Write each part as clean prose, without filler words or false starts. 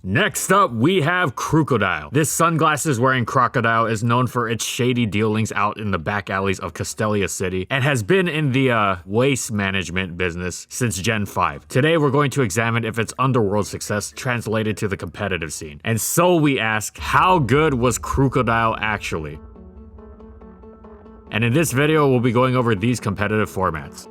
Next up, we have Krookodile. This sunglasses wearing crocodile is known for its shady dealings out in the back alleys of Castelia City and has been in the waste management business since Gen 5. Today, we're going to examine if its underworld success translated to the competitive scene. And so we ask, how good was Krookodile actually? And in this video, we'll be going over these competitive formats.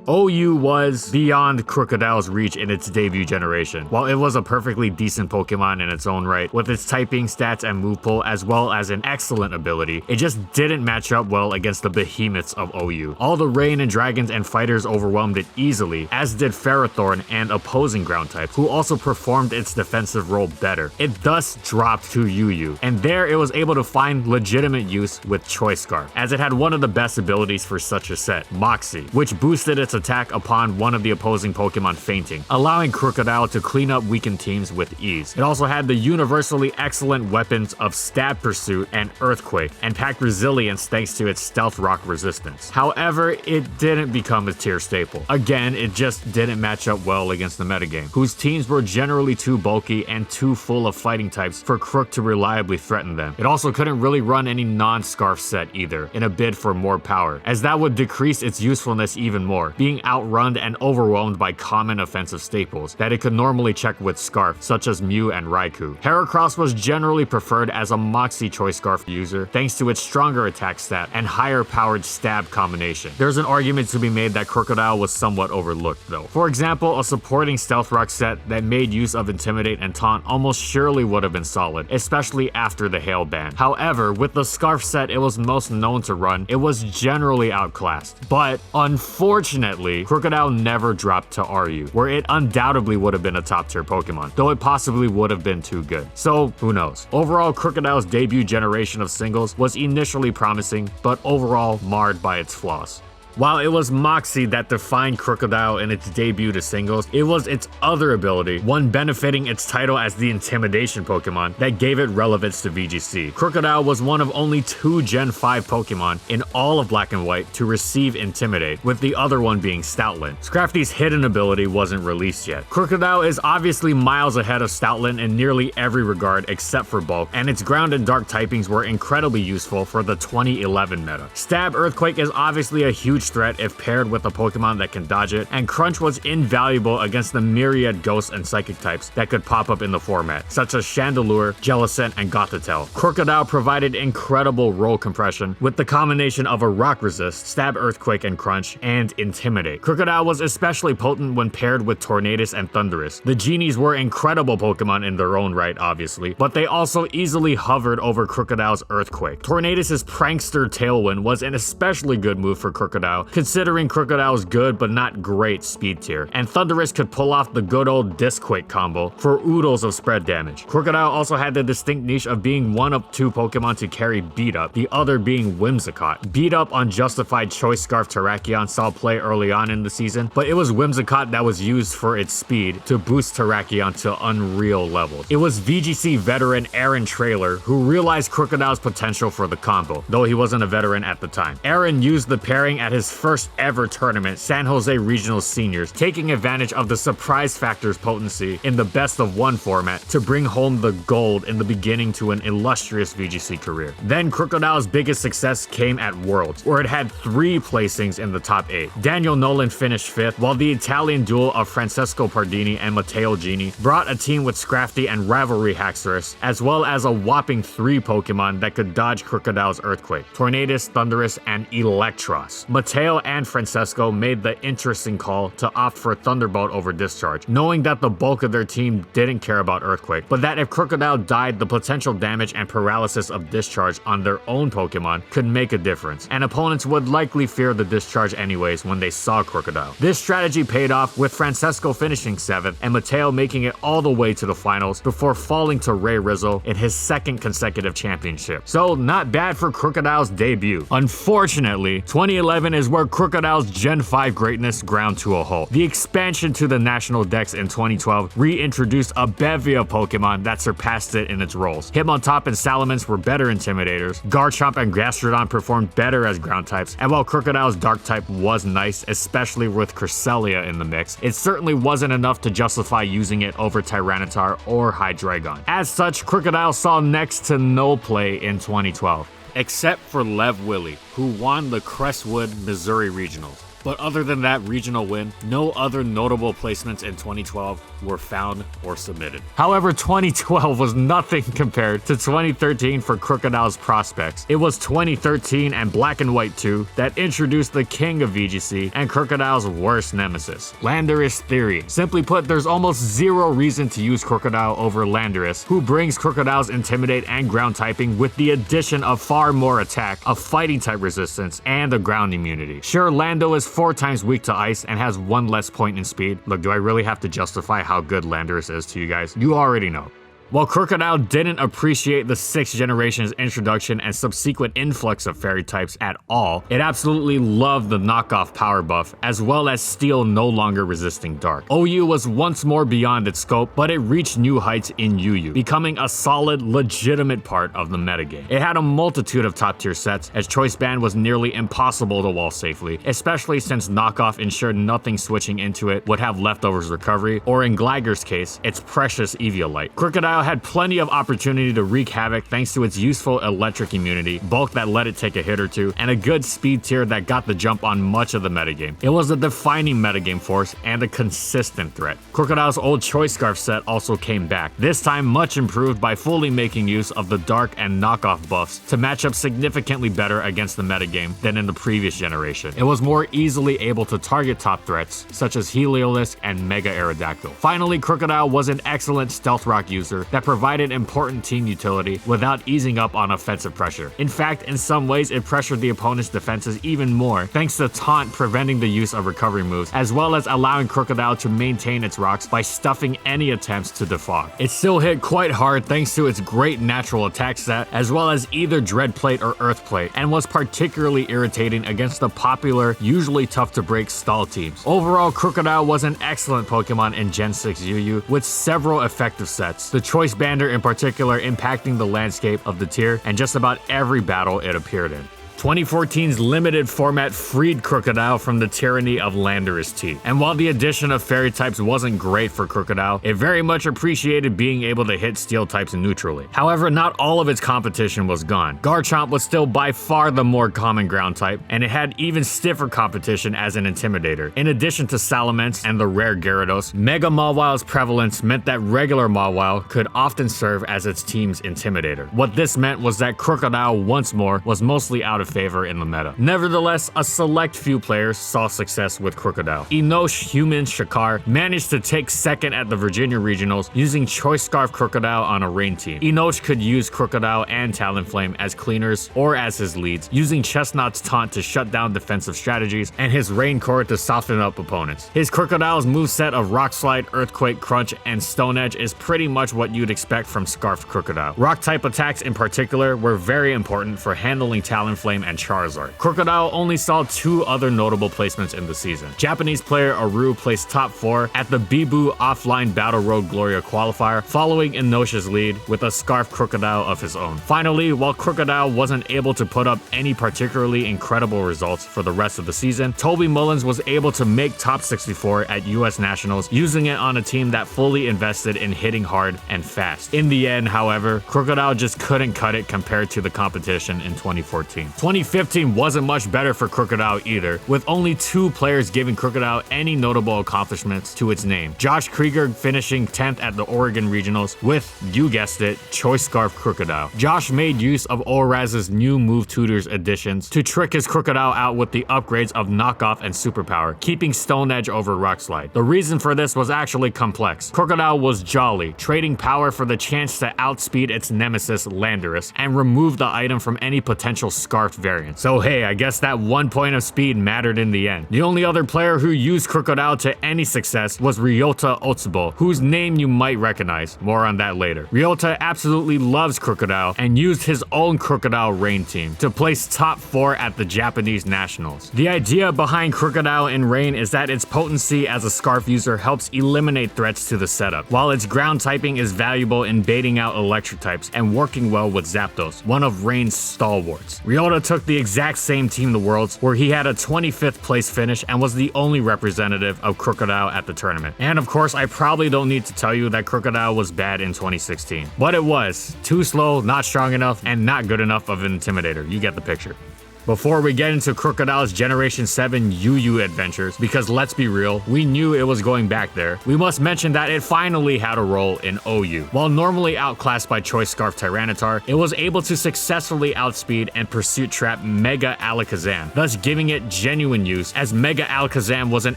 OU was beyond Krookodile's reach in its debut generation. While it was a perfectly decent Pokemon in its own right, with its typing, stats, and move pool, as well as an excellent ability, it just didn't match up well against the behemoths of OU. All the rain and dragons and fighters overwhelmed it easily, as did Ferrothorn and opposing ground type, who also performed its defensive role better. It thus dropped to UU, and there it was able to find legitimate use with Choice Scarf, as it had one of the best abilities for such a set, Moxie, which boosted its attack upon one of the opposing Pokemon fainting, allowing Krookodile to clean up weakened teams with ease. It also had the universally excellent weapons of Stab Pursuit and Earthquake, and packed resilience thanks to its Stealth Rock resistance. However, it didn't become a tier staple. Again, it just didn't match up well against the metagame, whose teams were generally too bulky and too full of fighting types for Krook to reliably threaten them. It also couldn't really run any non-Scarf set either, in a bid for more power, as that would decrease its usefulness even more, being outrun and overwhelmed by common offensive staples that it could normally check with Scarf, such as Mew and Raikou. Heracross was generally preferred as a Moxie Choice Scarf user thanks to its stronger attack stat and higher powered stab combination. There's an argument to be made that Krookodile was somewhat overlooked though. For example, a supporting Stealth Rock set that made use of Intimidate and Taunt almost surely would have been solid, especially after the Hail ban. However, with the Scarf set it was most known to run, it was generally outclassed. But unfortunately, Krookodile never dropped to RU, where it undoubtedly would have been a top tier Pokemon, though it possibly would have been too good. So, who knows? Overall, Krookodile's debut generation of singles was initially promising, but overall marred by its flaws. While it was Moxie that defined Krookodile in its debut to singles, it was its other ability, one benefiting its title as the Intimidation Pokemon, that gave it relevance to VGC. Krookodile was one of only 2 Gen 5 Pokemon in all of Black and White to receive Intimidate, with the other one being Stoutland. Scrafty's hidden ability wasn't released yet. Krookodile is obviously miles ahead of Stoutland in nearly every regard except for bulk, and its ground and dark typings were incredibly useful for the 2011 meta. Stab Earthquake is obviously a huge threat if paired with a Pokemon that can dodge it, and Crunch was invaluable against the myriad ghost and psychic types that could pop up in the format, such as Chandelure, Jellicent, and Gothitelle. Krookodile provided incredible roll compression with the combination of a Rock Resist, Stab Earthquake and Crunch, and Intimidate. Krookodile was especially potent when paired with Tornadus and Thundurus. The Genies were incredible Pokemon in their own right, obviously, but they also easily hovered over Krookodile's Earthquake. Tornadus' Prankster Tailwind was an especially good move for Krookodile, considering Krookodile's good but not great speed tier, and Thundurus could pull off the good old Disquake combo for oodles of spread damage. Krookodile also had the distinct niche of being one of 2 Pokemon to carry Beat Up, the other being Whimsicott. Beat Up on Justified Choice Scarf Terrakion saw play early on in the season, but it was Whimsicott that was used for its speed to boost Terrakion to unreal levels. It was VGC veteran Aaron Traylor who realized Krookodile's potential for the combo, though he wasn't a veteran at the time. Aaron used the pairing at his first ever tournament, San Jose Regional Seniors, taking advantage of the surprise factor's potency in the best of 1 format to bring home the gold in the beginning to an illustrious VGC career. Then Krookodile's biggest success came at Worlds, where it had 3 placings in the top 8. Daniel Nolan finished 5th, while the Italian duel of Francesco Pardini and Matteo Gini brought a team with Scrafty and Ravelry Haxorus, as well as a whopping 3 Pokemon that could dodge Krookodile's Earthquake: Tornadus, Thundurus, and Electros. Matteo and Francesco made the interesting call to opt for Thunderbolt over Discharge, knowing that the bulk of their team didn't care about Earthquake, but that if Krookodile died, the potential damage and paralysis of Discharge on their own Pokemon could make a difference, and opponents would likely fear the Discharge anyways when they saw Krookodile. This strategy paid off, with Francesco finishing 7th and Matteo making it all the way to the finals before falling to Ray Rizzo in his 2nd consecutive championship. So not bad for Krookodile's debut. Unfortunately, 2011 is is where Krookodile's Gen 5 greatness ground to a halt. The expansion to the national decks in 2012 reintroduced a bevy of Pokemon that surpassed it in its roles. Hitmontop and Salamence were better intimidators, Garchomp and Gastrodon performed better as ground types, and while Krookodile's dark type was nice, especially with Cresselia in the mix, it certainly wasn't enough to justify using it over Tyranitar or Hydreigon. As such, Krookodile saw next to no play in 2012, except for Lev Willie, who won the Crestwood, Missouri Regionals. But other than that regional win, no other notable placements in 2012 were found or submitted. However, 2012 was nothing compared to 2013 for Krookodile's prospects. It was 2013 and Black and White 2 that introduced the king of VGC and Krookodile's worst nemesis, Landorus Theory. Simply put, there's almost zero reason to use Krookodile over Landorus, who brings Krooodile's Intimidate and ground typing with the addition of far more attack, a fighting type resistance, and a ground immunity. Sure, Lando is 4 times weak to ice and has 1 less point in speed. Look, do I really have to justify how good Landorus is to you guys? You already know. While Krookodile didn't appreciate the 6th generation's introduction and subsequent influx of fairy types at all, it absolutely loved the knockoff power buff, as well as Steel no longer resisting Dark. OU was once more beyond its scope, but it reached new heights in UU, becoming a solid, legitimate part of the metagame. It had a multitude of top tier sets, as Choice Band was nearly impossible to wall safely, especially since knockoff ensured nothing switching into it would have leftovers recovery, or in Gliger's case, its precious Eviolite. Krookodile had plenty of opportunity to wreak havoc thanks to its useful electric immunity, bulk that let it take a hit or two, and a good speed tier that got the jump on much of the metagame. It was a defining metagame force and a consistent threat. Krookodile's old Choice Scarf set also came back, this time much improved by fully making use of the dark and knockoff buffs to match up significantly better against the metagame than in the previous generation. It was more easily able to target top threats such as Heliolisk and Mega Aerodactyl. Finally, Krookodile was an excellent stealth rock user that provided important team utility without easing up on offensive pressure. In fact, in some ways, it pressured the opponent's defenses even more thanks to Taunt preventing the use of recovery moves, as well as allowing Krookodile to maintain its rocks by stuffing any attempts to defog. It still hit quite hard thanks to its great natural attack set, as well as either Dread Plate or Earth Plate, and was particularly irritating against the popular, usually tough to break stall teams. Overall, Krookodile was an excellent Pokemon in Gen 6 UU with several effective sets, the Choice Bander in particular impacting the landscape of the tier and just about every battle it appeared in. 2014's limited format freed Krookodile from the tyranny of Landorus T. And while the addition of fairy types wasn't great for Krookodile, it very much appreciated being able to hit steel types neutrally. However, not all of its competition was gone. Garchomp was still by far the more common ground type, and it had even stiffer competition as an intimidator. In addition to Salamence and the rare Gyarados, Mega Mawile's prevalence meant that regular Mawile could often serve as its team's intimidator. What this meant was that Krookodile once more was mostly out of favor in the meta. Nevertheless, a select few players saw success with Krookodile. Enosh Human Shakar managed to take second at the Virginia Regionals using Choice Scarf Krookodile on a rain team. Enosh could use Krookodile and Talonflame as cleaners or as his leads, using Chestnut's Taunt to shut down defensive strategies and his Rain Core to soften up opponents. His Krookodile's moveset of Rock Slide, Earthquake, Crunch, and Stone Edge is pretty much what you'd expect from Scarfed Krookodile. Rock type attacks in particular were very important for handling Talonflame and Charizard. Krookodile only saw 2 other notable placements in the season. Japanese player Aru placed top 4 at the Bibu Offline Battle Road Gloria qualifier, following Enosh's lead with a Scarf Krookodile of his own. Finally, while Krookodile wasn't able to put up any particularly incredible results for the rest of the season, Toby Mullins was able to make top 64 at US Nationals, using it on a team that fully invested in hitting hard and fast. In the end, however, Krookodile just couldn't cut it compared to the competition in 2014. 2015 wasn't much better for Krookodile either, with only 2 players giving Krookodile any notable accomplishments to its name. Josh Krieger finishing 10th at the Oregon Regionals with, you guessed it, Choice Scarf Krookodile. Josh made use of Oraz's new Move Tutors additions to trick his Krookodile out with the upgrades of Knockoff and Superpower, keeping Stone Edge over Rock Slide. The reason for this was actually complex. Krookodile was jolly, trading power for the chance to outspeed its nemesis Landorus and remove the item from any potential Scarf morph variant. So hey, I guess that 1 point of speed mattered in the end. The only other player who used Krookodile to any success was Ryota Otsubo, whose name you might recognize. More on that later. Ryota absolutely loves Krookodile and used his own Krookodile Rain team to place top 4 at the Japanese Nationals. The idea behind Krookodile in Rain is that its potency as a Scarf user helps eliminate threats to the setup, while its ground typing is valuable in baiting out electric types and working well with Zapdos, one of Rain's stalwarts. Ryota took the exact same team the Worlds, where he had a 25th place finish and was the only representative of Krookodile at the tournament. And of course, I probably don't need to tell you that Krookodile was bad in 2016. But it was. Too slow, not strong enough, and not good enough of an intimidator. You get the picture. Before we get into Krookodile's Generation 7 UU adventures, because let's be real, we knew it was going back there, we must mention that it finally had a role in OU. While normally outclassed by Choice Scarf Tyranitar, it was able to successfully outspeed and pursuit trap Mega Alakazam, thus giving it genuine use, as Mega Alakazam was an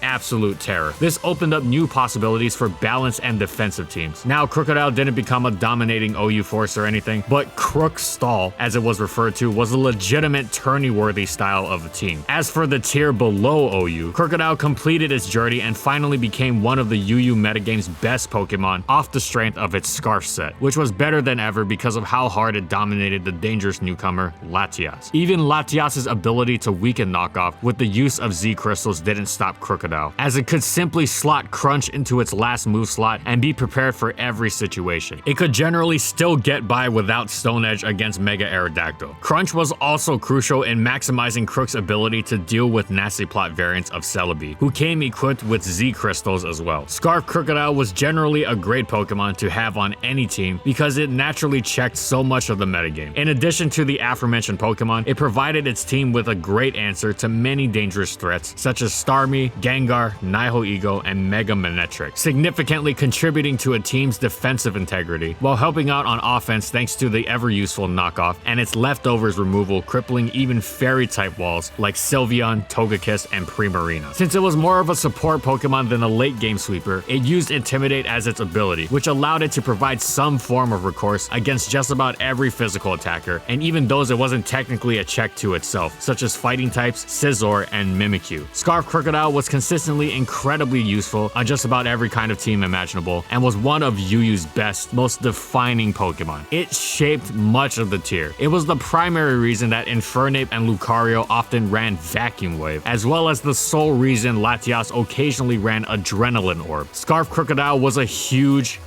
absolute terror. This opened up new possibilities for balance and defensive teams. Now, Krookodile didn't become a dominating OU force or anything, but Krook Stall, as it was referred to, was a legitimate tourney worthy style of the team. As for the tier below OU, Krookodile completed its journey and finally became one of the UU metagame's best Pokemon off the strength of its Scarf set, which was better than ever because of how hard it dominated the dangerous newcomer Latias. Even Latias' ability to weaken knockoff with the use of Z Crystals didn't stop Krookodile, as it could simply slot Crunch into its last move slot and be prepared for every situation. It could generally still get by without Stone Edge against Mega Aerodactyl. Crunch was also crucial in maximizing Crook's ability to deal with nasty plot variants of Celebi, who came equipped with Z Crystals as well. Scarf Krookodile was generally a great Pokemon to have on any team because it naturally checked so much of the metagame. In addition to the aforementioned Pokemon, it provided its team with a great answer to many dangerous threats such as Starmie, Gengar, Nihilego, and Mega Manectric, significantly contributing to a team's defensive integrity while helping out on offense thanks to the ever-useful knockoff and its leftovers removal crippling even fairy-type walls like Sylveon, Togekiss, and Primarina. Since it was more of a support Pokemon than a late-game sweeper, it used Intimidate as its ability, which allowed it to provide some form of recourse against just about every physical attacker, and even those it wasn't technically a check to itself, such as fighting types, Scizor, and Mimikyu. Scarf Krookodile was consistently incredibly useful on just about every kind of team imaginable, and was one of UU's best, most defining Pokemon. It shaped much of the tier. It was the primary reason that Infernape and Lucario often ran Vacuum Wave, as well as the sole reason Latias occasionally ran Adrenaline Orb. Scarf Krookodile was a huge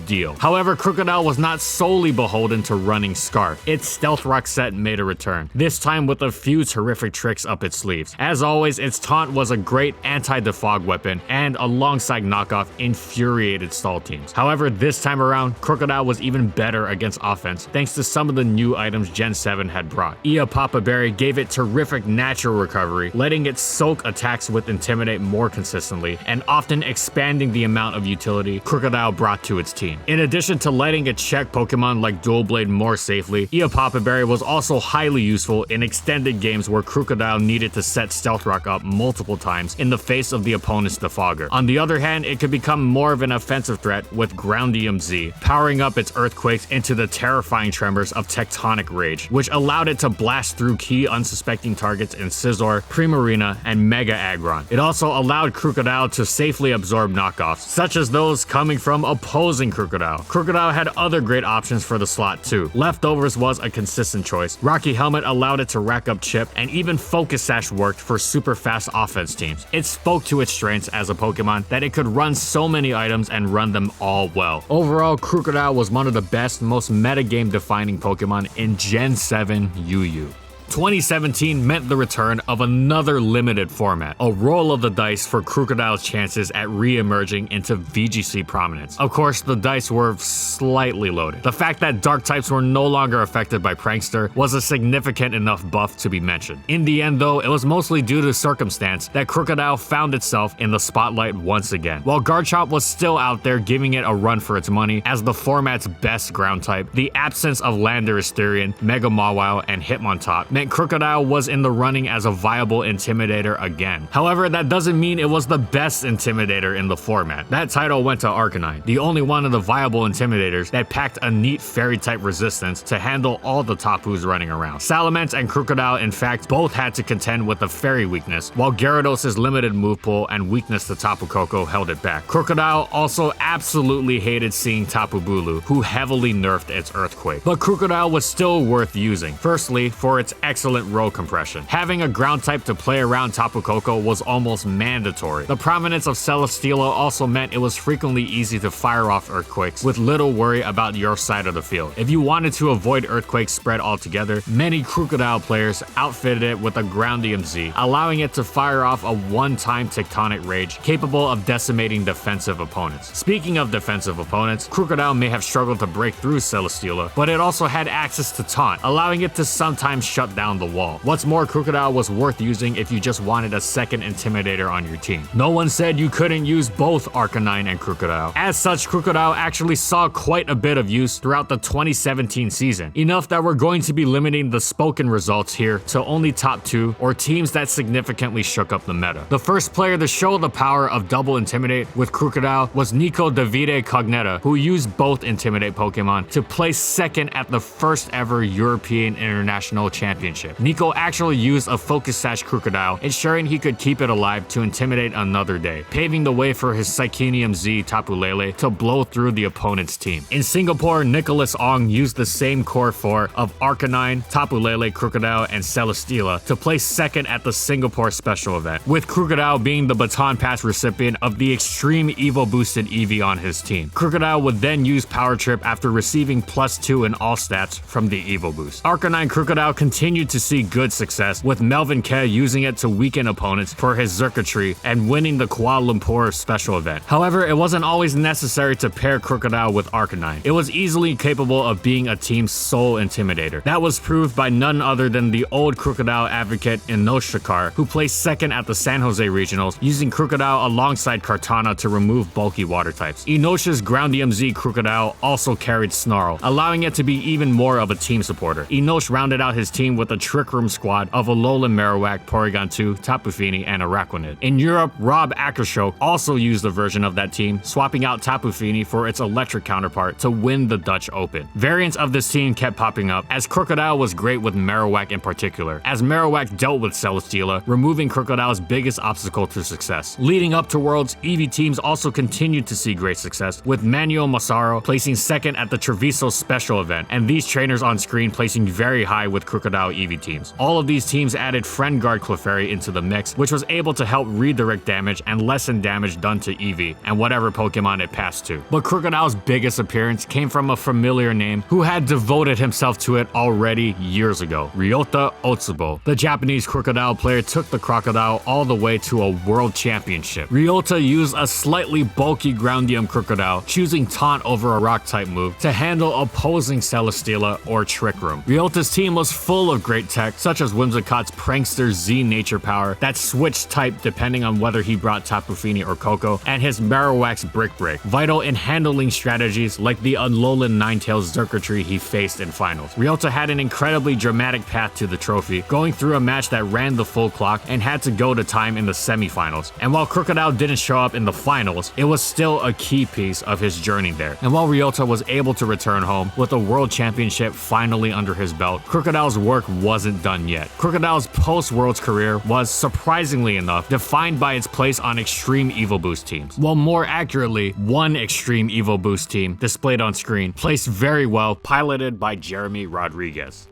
deal. However, Krookodile was not solely beholden to running Scarf. Its Stealth Rock set made a return, this time with a few terrific tricks up its sleeves. As always, its Taunt was a great anti-defog weapon, and alongside knockoff, infuriated stall teams. However, this time around, Krookodile was even better against offense thanks to some of the new items Gen 7 had brought. Papa Berry gave it terrific natural recovery, letting it soak attacks with Intimidate more consistently, and often expanding the amount of utility Krookodile brought to its team. In addition to letting it check Pokemon like Dual Blade more safely, Papa Berry was also highly useful in extended games where Krookodile needed to set Stealth Rock up multiple times in the face of the opponent's Defogger. On the other hand, it could become more of an offensive threat with Groundium Z, powering up its Earthquakes into the terrifying tremors of Tectonic Rage, which allowed it to blast through key unsuspecting targets in Scizor, Primarina, and Mega Aggron. It also allowed Krookodile to safely absorb knockoffs, such as those coming from opposing Krookodile. Krookodile had other great options for the slot too. Leftovers was a consistent choice. Rocky Helmet allowed it to rack up chip, and even Focus Sash worked for super fast offense teams. It spoke to its strengths as a Pokemon that it could run so many items and run them all well. Overall, Krookodile was one of the best, most metagame defining Pokemon in Gen 7 UU. 2017 meant the return of another limited format, a roll of the dice for Krookodile's chances at re-emerging into VGC prominence. Of course, the dice were slightly loaded. The fact that dark types were no longer affected by Prankster was a significant enough buff to be mentioned. In the end though, it was mostly due to circumstance that Krookodile found itself in the spotlight once again. While Garchomp was still out there giving it a run for its money as the format's best ground type, the absence of Landorus Therian, Mega Mawile, and Hitmontop meant meant Krookodile was in the running as a viable intimidator again. However, that doesn't mean it was the best intimidator in the format. That title went to Arcanine, the only one of the viable intimidators that packed a neat fairy-type resistance to handle all the Tapus running around. Salamence and Krookodile, in fact, both had to contend with a fairy weakness, while Gyarados' limited move pool and weakness to Tapu Koko held it back. Krookodile also absolutely hated seeing Tapu Bulu, who heavily nerfed its Earthquake. But Krookodile was still worth using. Firstly, for its excellent roll compression. Having a ground type to play around Tapu Koko was almost mandatory. The prominence of Celesteela also meant it was frequently easy to fire off Earthquakes with little worry about your side of the field. If you wanted to avoid Earthquake spread altogether, many Krookodile players outfitted it with a Groundium Z, allowing it to fire off a one-time Tectonic Rage capable of decimating defensive opponents. Speaking of defensive opponents, Krookodile may have struggled to break through Celesteela, but it also had access to Taunt, allowing it to sometimes shut down the wall. What's more, Krookodile was worth using if you just wanted a second Intimidator on your team. No one said you couldn't use both Arcanine and Krookodile. As such, Krookodile actually saw quite a bit of use throughout the 2017 season, enough that we're going to be limiting the spoken results here to only top 2 or teams that significantly shook up the meta. The first player to show the power of double Intimidate with Krookodile was Nico Davide Cognetta, who used both Intimidate Pokemon to place second at the first ever European International Championship. Nico actually used a Focus Sash Krookodile, ensuring he could keep it alive to intimidate another day, paving the way for his Psychenium Z Tapu Lele to blow through the opponent's team. In Singapore, Nicholas Ong used the same core 4 of Arcanine, Tapu Lele, Krookodile, and Celesteela to place second at the Singapore special event, with Krookodile being the baton pass recipient of the extreme Evo boosted Eevee on his team. Krookodile would then use Power Trip after receiving +2 in all stats from the Evo boost. Arcanine Krookodile continued to see good success, with Melvin Ke using it to weaken opponents for his Xurkitree and winning the Kuala Lumpur special event. However, it wasn't always necessary to pair Krookodile with Arcanine. It was easily capable of being a team's sole intimidator. That was proved by none other than the old Krookodile advocate Inosh Shakar, who placed second at the San Jose Regionals using Krookodile alongside Kartana to remove bulky water types. Inosh's Groundium Z Krookodile also carried Snarl, allowing it to be even more of a team supporter. Inosh rounded out his team with a Trick Room squad of Alolan Marowak, Porygon 2, Tapu Fini, and Araquanid. In Europe, Rob Akershoke also used a version of that team, swapping out Tapu Fini for its electric counterpart to win the Dutch Open. Variants of this team kept popping up, as Krookodile was great with Marowak in particular, as Marowak dealt with Celesteela, removing Krookodile's biggest obstacle to success. Leading up to Worlds, Eevee teams also continued to see great success, with Manuel Massaro placing second at the Treviso special event, and these trainers on screen placing very high with Krookodile Eevee teams. All of these teams added Friend Guard Clefairy into the mix, which was able to help redirect damage and lessen damage done to Eevee and whatever Pokemon it passed to. But Krookodile's biggest appearance came from a familiar name who had devoted himself to it already years ago, Ryota Otsubo. The Japanese Krookodile player took the Crocodile all the way to a world championship. Ryota used a slightly bulky Groundium Krookodile, choosing Taunt over a rock type move to handle opposing Celesteela or Trick Room. Ryota's team was full of great tech, such as Whimsicott's Prankster Z Nature Power that switched type depending on whether he brought Tapu Fini or Koko, and his Marowak's Brick Break, vital in handling strategies like the Alolan Ninetales Xurkitree he faced in finals. Ryota had an incredibly dramatic path to the trophy, going through a match that ran the full clock and had to go to time in the semifinals. And while Krookodile didn't show up in the finals, it was still a key piece of his journey there. And while Ryota was able to return home with a world championship finally under his belt, Krookodile's work wasn't done yet. Krookodile's post-Worlds career was, surprisingly enough, defined by its place on Extreme Evo Boost teams. Well, more accurately, one Extreme Evo Boost team, displayed on screen, placed very well, piloted by Jeremy Rodriguez.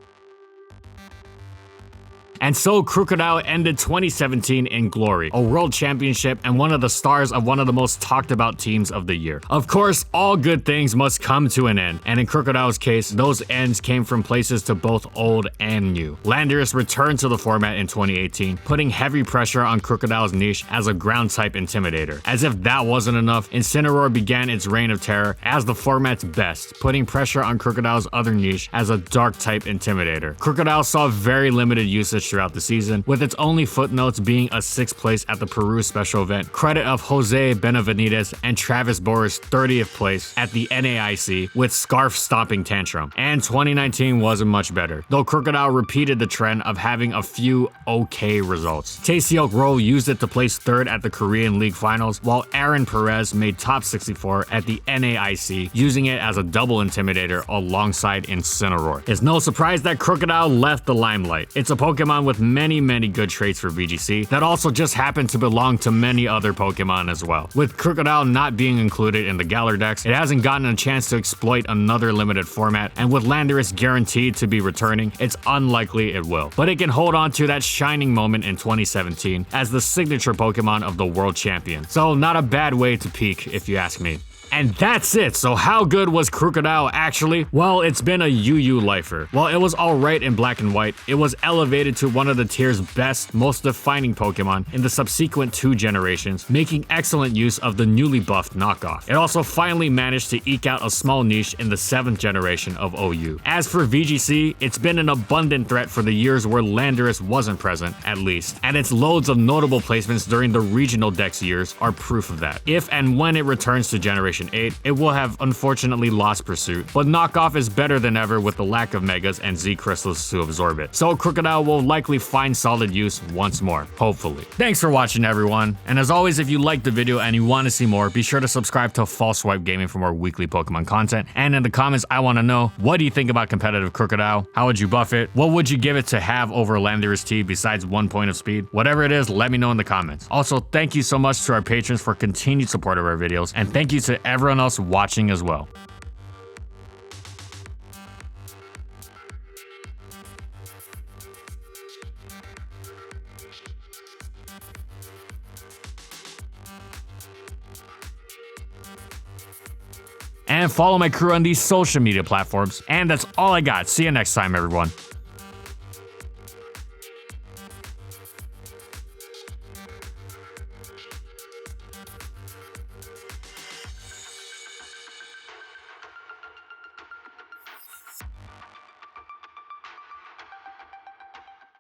And so Krookodile ended 2017 in glory, a world championship and one of the stars of one of the most talked about teams of the year. Of course, all good things must come to an end, and in Krookodile's case, those ends came from places to both old and new. Landorus returned to the format in 2018, putting heavy pressure on Krookodile's niche as a ground type intimidator. As if that wasn't enough, Incineroar began its reign of terror as the format's best, putting pressure on Krookodile's other niche as a dark type intimidator. Krookodile saw very limited usage average throughout the season, with its only footnotes being a 6th place at the Peru special event, credit of Jose Benavides and Travis Boer's 30th place at the NAIC with scarf stomping tantrum. And 2019 wasn't much better, though Krookodile repeated the trend of having a few okay results. Taeseok Roll used it to place 3rd at the Korean League Finals, while Aaron Perez made top 64 at the NAIC, using it as a double intimidator alongside Incineroar. It's no surprise that Krookodile left the limelight. It's a Pokemon with many good traits for VGC that also just happen to belong to many other Pokemon as well. With Krookodile not being included in the Galar Dex, it hasn't gotten a chance to exploit another limited format, and with Landorus guaranteed to be returning, it's unlikely it will. But it can hold on to that shining moment in 2017 as the signature Pokemon of the World Champion. So not a bad way to peak if you ask me. And that's it. So how good was Krookodile actually? Well, it's been a UU lifer. While it was alright in black and white, it was elevated to one of the tier's best, most defining Pokemon in the subsequent 2 generations, making excellent use of the newly buffed knockoff. It also finally managed to eke out a small niche in the 7th generation of OU. As for VGC, it's been an abundant threat for the years where Landorus wasn't present, at least, and its loads of notable placements during the regional Dex years are proof of that. If and when it returns to Generation 8, it will have unfortunately lost pursuit, but knockoff is better than ever with the lack of Megas and Z Crystals to absorb it. So Krookodile will likely find solid use once more, hopefully. Thanks for watching, everyone, and as always, if you liked the video and you want to see more, be sure to subscribe to False Swipe Gaming for more weekly Pokemon content. And in the comments, I want to know, what do you think about competitive Krookodile? How would you buff it? What would you give it to have over Landorus T besides 1 point of speed? Whatever it is, let me know in the comments. Also, thank you so much to our patrons for continued support of our videos, and thank you to everyone else watching as well. And follow my crew on these social media platforms. And that's all I got. See you next time, everyone.